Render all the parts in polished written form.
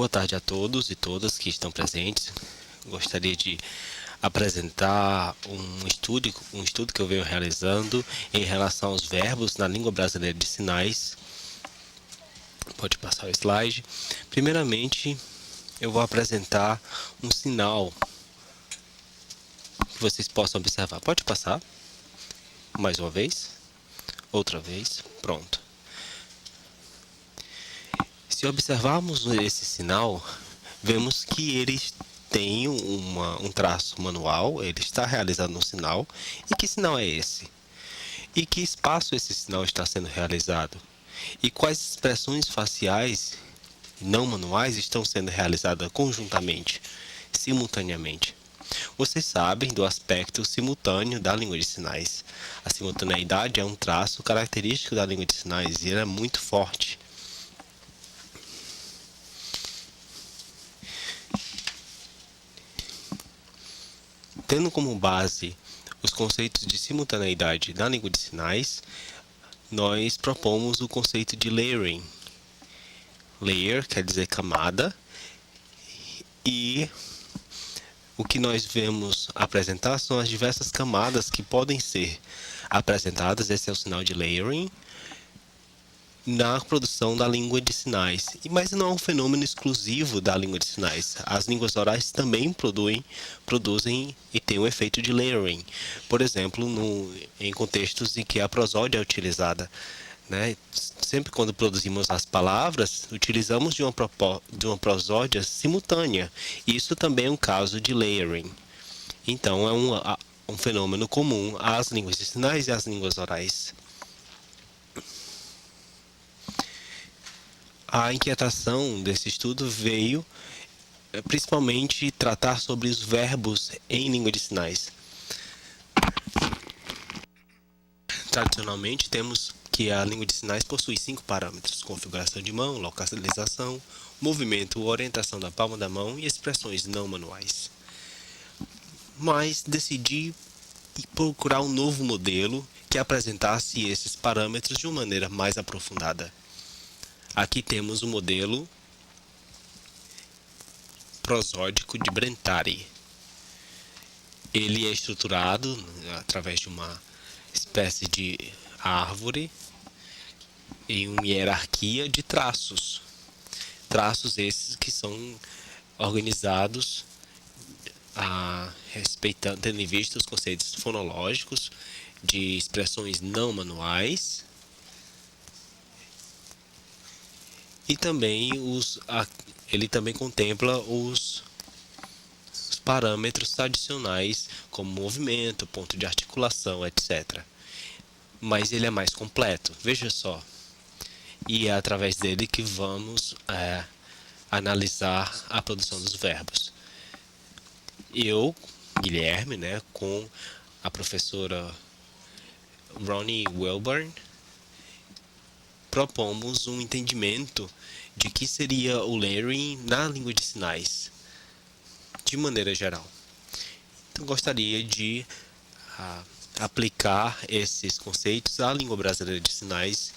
Boa tarde a todos e todas que estão presentes. Gostaria de apresentar um estudo que eu venho realizando em relação aos verbos na língua brasileira de sinais. Pode passar o slide. Primeiramente, eu vou apresentar um sinal que vocês possam observar. Pode passar. Mais uma vez. Outra vez. Pronto. Se observarmos esse sinal, vemos que ele tem um traço manual, ele está realizando um sinal. E que sinal é esse? E que espaço esse sinal está sendo realizado? E quais expressões faciais não manuais estão sendo realizadas conjuntamente, simultaneamente? Vocês sabem do aspecto simultâneo da língua de sinais. A simultaneidade é um traço característico da língua de sinais e ele é muito forte. Tendo como base os conceitos de simultaneidade na língua de sinais, nós propomos o conceito de layering. Layer quer dizer camada, e o que nós vemos apresentar são as diversas camadas que podem ser apresentadas, esse é o sinal de layering, na produção da língua de sinais. Mas não é um fenômeno exclusivo da língua de sinais. As línguas orais também produzem e têm um efeito de layering. Por exemplo, em contextos em que a prosódia é utilizada. Sempre quando produzimos as palavras, utilizamos de uma prosódia simultânea. Isso também é um caso de layering. Então, é um fenômeno comum às línguas de sinais e às línguas orais. A inquietação desse estudo veio principalmente tratar sobre os verbos em língua de sinais. Tradicionalmente, temos que a língua de sinais possui 5 parâmetros: configuração de mão, localização, movimento, orientação da palma da mão e expressões não manuais. Mas decidi procurar um novo modelo que apresentasse esses parâmetros de uma maneira mais aprofundada. Aqui temos o modelo prosódico de Brentari. Ele é estruturado através de uma espécie de árvore em uma hierarquia de traços. Traços esses que são organizados tendo em vista os conceitos fonológicos de expressões não manuais e também ele também contempla os parâmetros tradicionais como movimento, ponto de articulação, etc. Mas ele é mais completo, veja só. E é através dele que vamos analisar a produção dos verbos. Eu, Guilherme, com a professora Ronnie Wilburn, propomos um entendimento de que seria o layering na língua de sinais, de maneira geral. Então, gostaria de aplicar esses conceitos à língua brasileira de sinais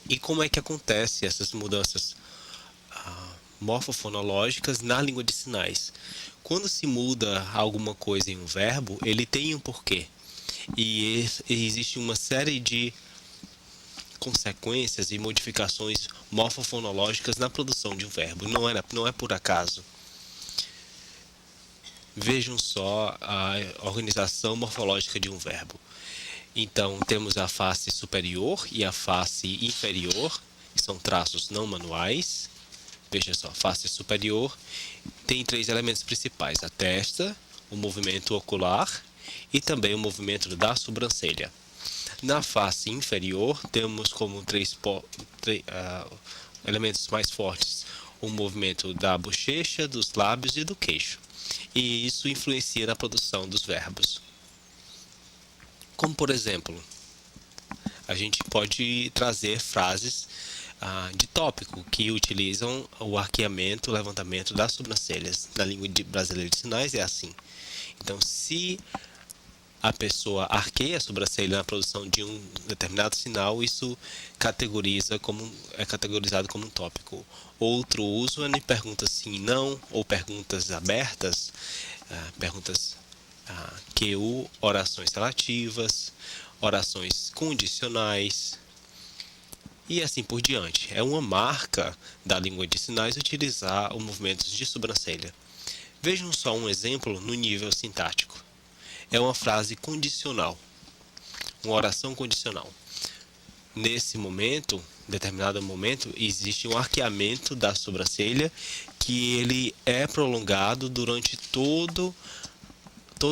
e como é que acontece essas mudanças morfofonológicas na língua de sinais. Quando se muda alguma coisa em um verbo, ele tem um porquê. E existe uma série de consequências e modificações morfofonológicas na produção de um verbo. Não é por acaso. Vejam só a organização morfológica de um verbo. Então, temos a face superior e a face inferior, que são traços não manuais. Veja só, face superior tem 3 elementos principais: a testa, o movimento ocular e também o movimento da sobrancelha. Na face inferior, temos como 3 elementos mais fortes o movimento da bochecha, dos lábios e do queixo. E isso influencia na produção dos verbos. Como, por exemplo, a gente pode trazer frases de tópico que utilizam o arqueamento, o levantamento das sobrancelhas. Na língua brasileira de sinais é assim. Então, se a pessoa arqueia a sobrancelha na produção de um determinado sinal, isso é categorizado como um tópico. Outro uso é em perguntas sim e não, ou perguntas abertas, perguntas QU, orações relativas, orações condicionais e assim por diante. É uma marca da língua de sinais utilizar os movimentos de sobrancelha. Vejam só um exemplo no nível sintático. É uma frase condicional, uma oração condicional. Nesse momento, determinado momento, existe um arqueamento da sobrancelha que ele é prolongado durante toda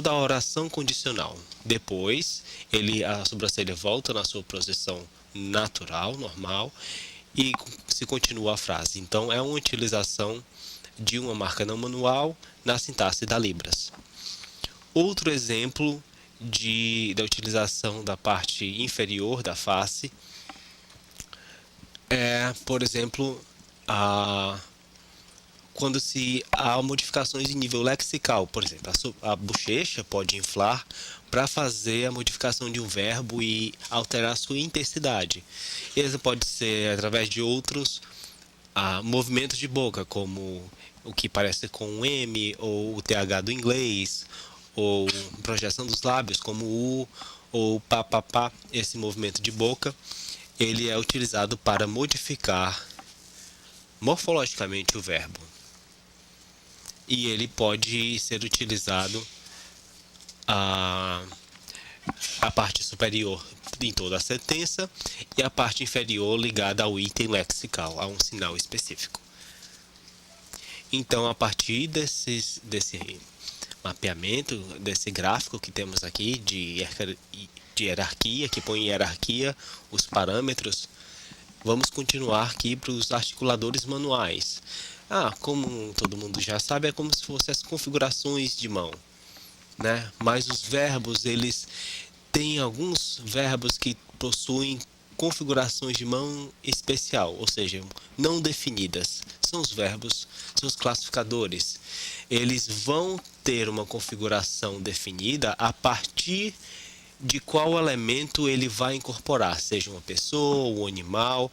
a oração condicional. Depois, a sobrancelha volta na sua posição natural, normal, e se continua a frase. Então, é uma utilização de uma marca não manual na sintaxe da Libras. Outro exemplo da utilização da parte inferior da face é, por exemplo, quando há modificações de nível lexical. Por exemplo, a bochecha pode inflar para fazer a modificação de um verbo e alterar sua intensidade. Isso pode ser através de outros movimentos de boca, como o que parece com um M, ou o TH do inglês, ou projeção dos lábios, como o U, ou pá, pá, pá. Esse movimento de boca, ele é utilizado para modificar morfologicamente o verbo. E ele pode ser utilizado a parte superior em toda a sentença e a parte inferior ligada ao item lexical, a um sinal específico. Então, a partir desse mapeamento, desse gráfico que temos aqui de hierarquia, que põe em hierarquia os parâmetros, vamos continuar aqui para os articuladores manuais. Como todo mundo já sabe, é como se fossem as configurações de mão, né? Mas os verbos, eles têm alguns verbos que possuem configurações de mão especial, ou seja, não definidas. São os verbos, são os classificadores. Eles vão ter uma configuração definida a partir de qual elemento ele vai incorporar, seja uma pessoa, um animal,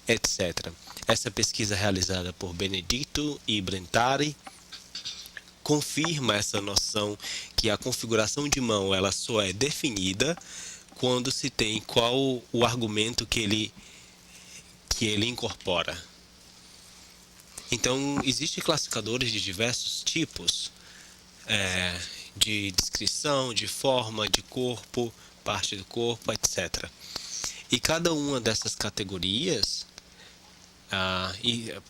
etc. Essa pesquisa realizada por Benedito e Brentari confirma essa noção que a configuração de mão ela só é definida quando se tem qual o argumento que ele incorpora. Então, existem classificadores de diversos tipos, de descrição, de forma, de corpo, parte do corpo, etc. E cada uma dessas categorias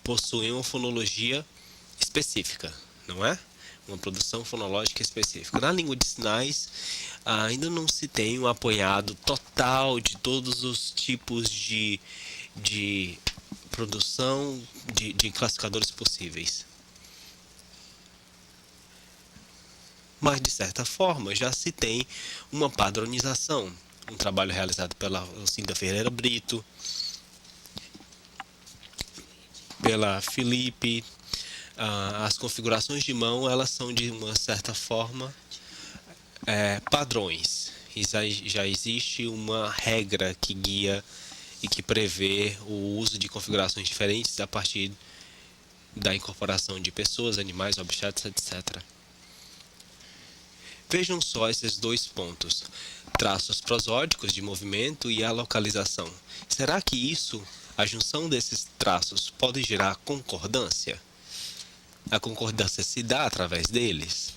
possui uma fonologia específica, não é? Uma produção fonológica específica. Na língua de sinais, ainda não se tem um apanhado total de todos os tipos de produção de classificadores possíveis. Mas, de certa forma, já se tem uma padronização. Um trabalho realizado pela Cinda Ferreira Brito, pela Felipe. As configurações de mão, elas são, de uma certa forma, padrões. E já existe uma regra que guia e que prevê o uso de configurações diferentes a partir da incorporação de pessoas, animais, objetos, etc. Vejam só esses dois pontos: traços prosódicos de movimento e a localização. Será que a junção desses traços pode gerar concordância? A concordância se dá através deles?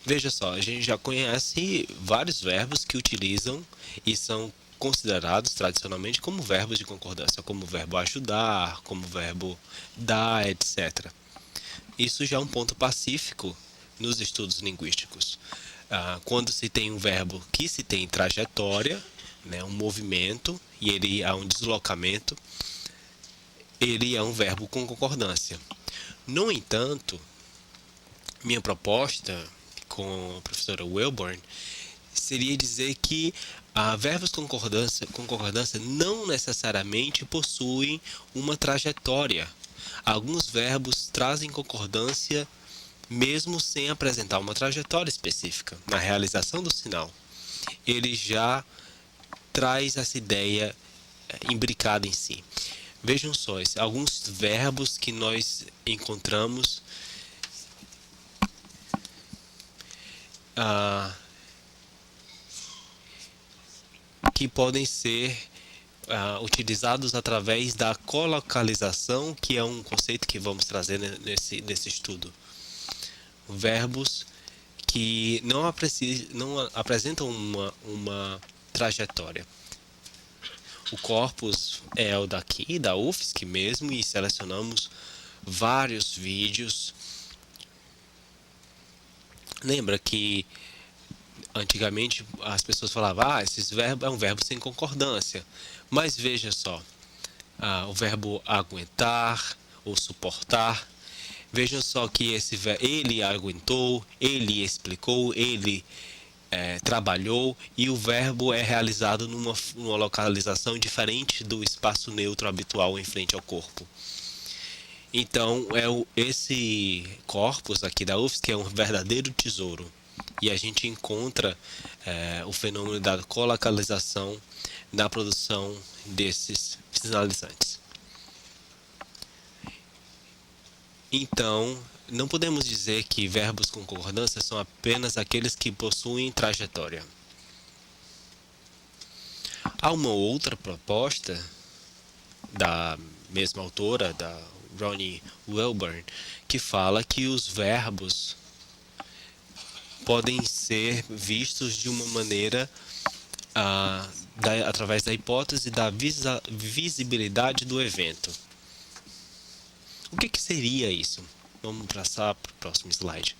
Veja só, a gente já conhece vários verbos que utilizam e são considerados tradicionalmente como verbos de concordância, como o verbo ajudar, como o verbo dar, etc. Isso já é um ponto pacífico nos estudos linguísticos. Quando se tem um verbo que se tem trajetória, né, um movimento, e ele há um deslocamento, ele é um verbo com concordância. No entanto, minha proposta com a professora Wilburn seria dizer que verbos com concordância não necessariamente possuem uma trajetória. Alguns verbos trazem concordância mesmo sem apresentar uma trajetória específica na realização do sinal. Ele já traz essa ideia imbricada em si. Vejam só, alguns verbos que nós encontramos que podem ser utilizados através da colocalização, que é um conceito que vamos trazer nesse estudo. Verbos que não apresentam uma trajetória. O corpus é o daqui, da UFSC mesmo, e selecionamos vários vídeos. Lembra que antigamente as pessoas falavam, esses verbos é um verbo sem concordância. Mas veja só, o verbo aguentar ou suportar, vejam só que ele aguentou, ele explicou, ele trabalhou, e o verbo é realizado numa localização diferente do espaço neutro habitual em frente ao corpo. Então, esse corpus aqui da UFSC é um verdadeiro tesouro. E a gente encontra o fenômeno da colocalização na produção desses sinalizantes. Então, não podemos dizer que verbos com concordância são apenas aqueles que possuem trajetória. Há uma outra proposta da mesma autora, da Ronnie Wilburn, que fala que os verbos podem ser vistos de uma maneira através da hipótese da visibilidade do evento. O que seria isso? Vamos passar para o próximo slide.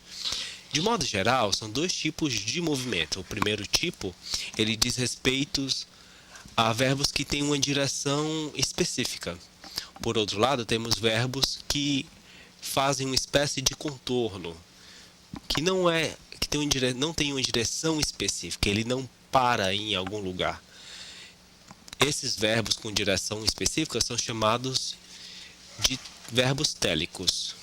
De modo geral, são dois tipos de movimento. O primeiro tipo, ele diz respeito a verbos que têm uma direção específica. Por outro lado, temos verbos que fazem uma espécie de contorno, que não tem uma direção específica, ele não para em algum lugar. Esses verbos com direção específica são chamados de verbos télicos.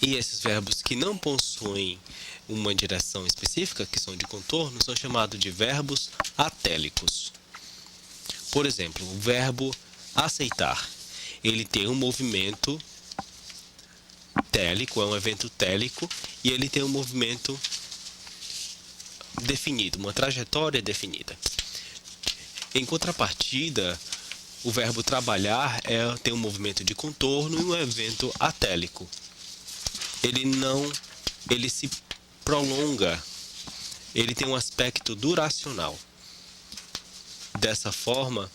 E esses verbos que não possuem uma direção específica, que são de contorno, são chamados de verbos atélicos. Por exemplo, o verbo aceitar, ele tem um movimento télico, é um evento télico, e ele tem um movimento definido, uma trajetória definida. Em contrapartida, o verbo trabalhar tem um movimento de contorno e um evento atélico. Ele se prolonga, ele tem um aspecto duracional. Dessa forma,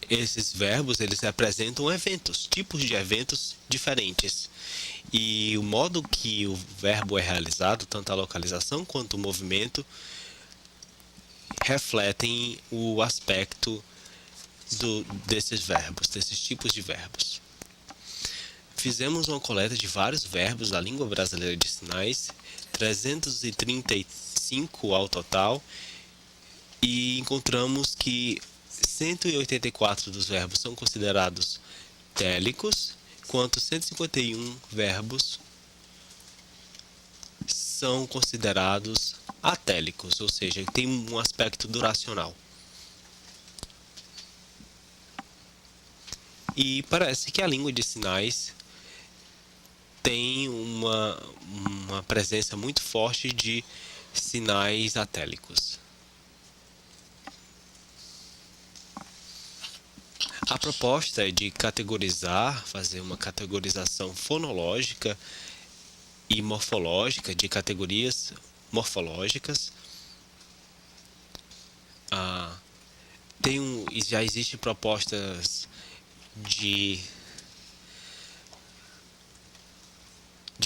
esses verbos eles representam eventos, tipos de eventos diferentes. E o modo que o verbo é realizado, tanto a localização quanto o movimento, refletem o aspecto desses verbos, desses tipos de verbos. Fizemos uma coleta de vários verbos da língua brasileira de sinais, 335 ao total, e encontramos que 184 dos verbos são considerados télicos, enquanto 151 verbos são considerados atélicos, ou seja, tem um aspecto duracional. E parece que a língua de sinais tem uma presença muito forte de sinais atélicos. A proposta é de fazer uma categorização fonológica e morfológica de categorias morfológicas. Já existem propostas de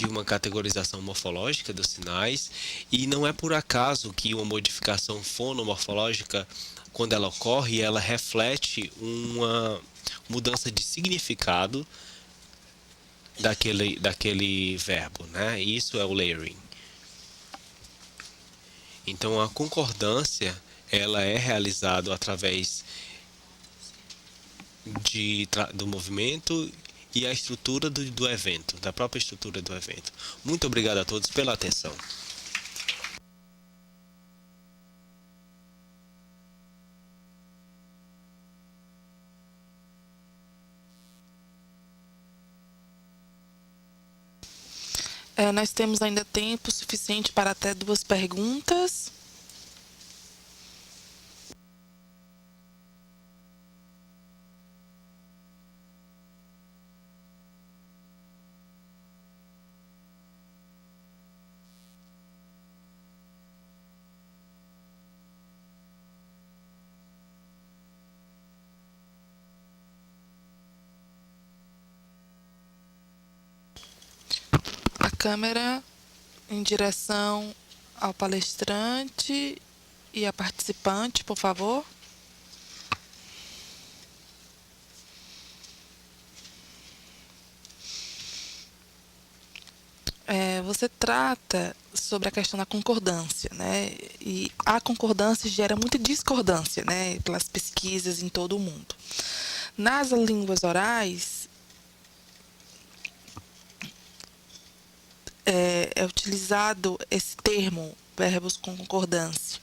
uma categorização morfológica dos sinais, e não é por acaso que uma modificação fonomorfológica, quando ela ocorre, ela reflete uma mudança de significado daquele verbo, né? Isso é o layering. Então a concordância ela é realizada através do movimento e a estrutura do evento, da própria estrutura do evento. Muito obrigado a todos pela atenção. Nós temos ainda tempo suficiente para até 2 perguntas. A câmera em direção ao palestrante e à participante, por favor. Você trata sobre a questão da concordância, né? E a concordância gera muita discordância, né? Pelas pesquisas em todo o mundo. Nas línguas orais, é utilizado esse termo, verbos com concordância.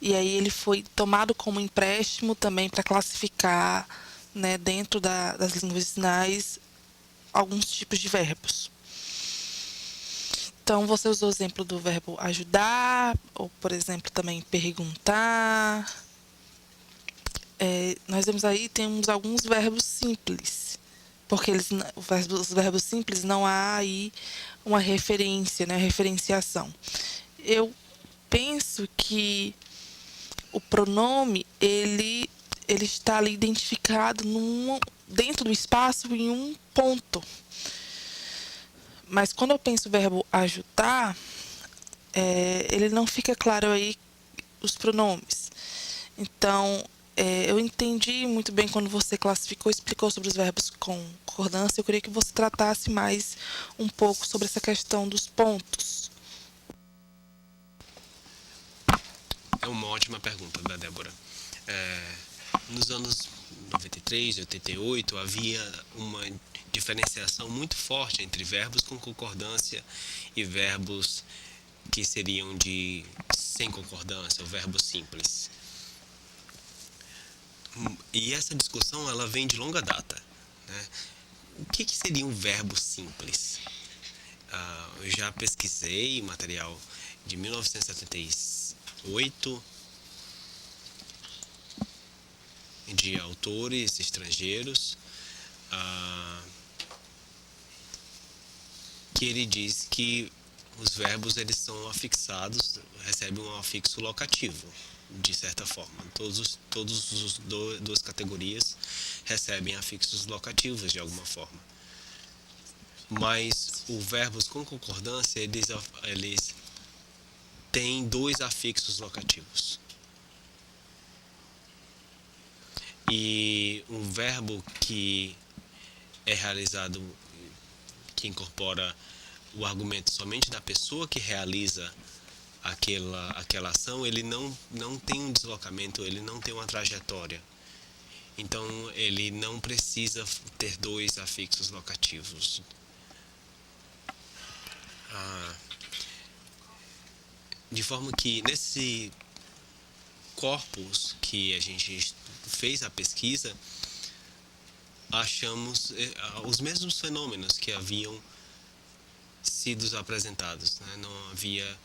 E aí ele foi tomado como empréstimo também para classificar, né, dentro das línguas de sinais, alguns tipos de verbos. Então, você usou o exemplo do verbo ajudar, ou, por exemplo, também perguntar. Nós vemos aí, temos alguns verbos simples, porque os verbos simples não há aí uma referência, né, referenciação. Eu penso que o pronome, ele está ali identificado dentro do espaço em um ponto. Mas quando eu penso o verbo ajudar, ele não fica claro aí os pronomes. Então, eu entendi muito bem quando você classificou e explicou sobre os verbos com concordância. Eu queria que você tratasse mais um pouco sobre essa questão dos pontos. É uma ótima pergunta da Débora. Nos anos 93 e 88 havia uma diferenciação muito forte entre verbos com concordância e verbos que seriam de sem concordância, o verbo simples. E essa discussão ela vem de longa data, né? O que seria um verbo simples? Eu já pesquisei material de 1978 de autores estrangeiros, que ele diz que os verbos eles são afixados, recebem um afixo locativo, de certa forma. Todos os duas categorias recebem afixos locativos de alguma forma. Mas os verbos com concordância, eles têm 2 afixos locativos. E um verbo que é realizado, que incorpora o argumento somente da pessoa que realiza aquela ação, ele não tem um deslocamento, ele não tem uma trajetória. Então, ele não precisa ter 2 afixos locativos. De forma que nesse corpus que a gente fez a pesquisa, achamos os mesmos fenômenos que haviam sido apresentados, né? Não havia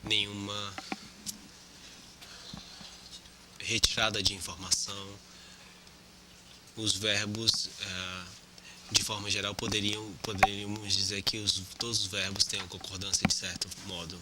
nenhuma retirada de informação. Os verbos, de forma geral, poderíamos dizer que todos os verbos têm uma concordância de certo modo.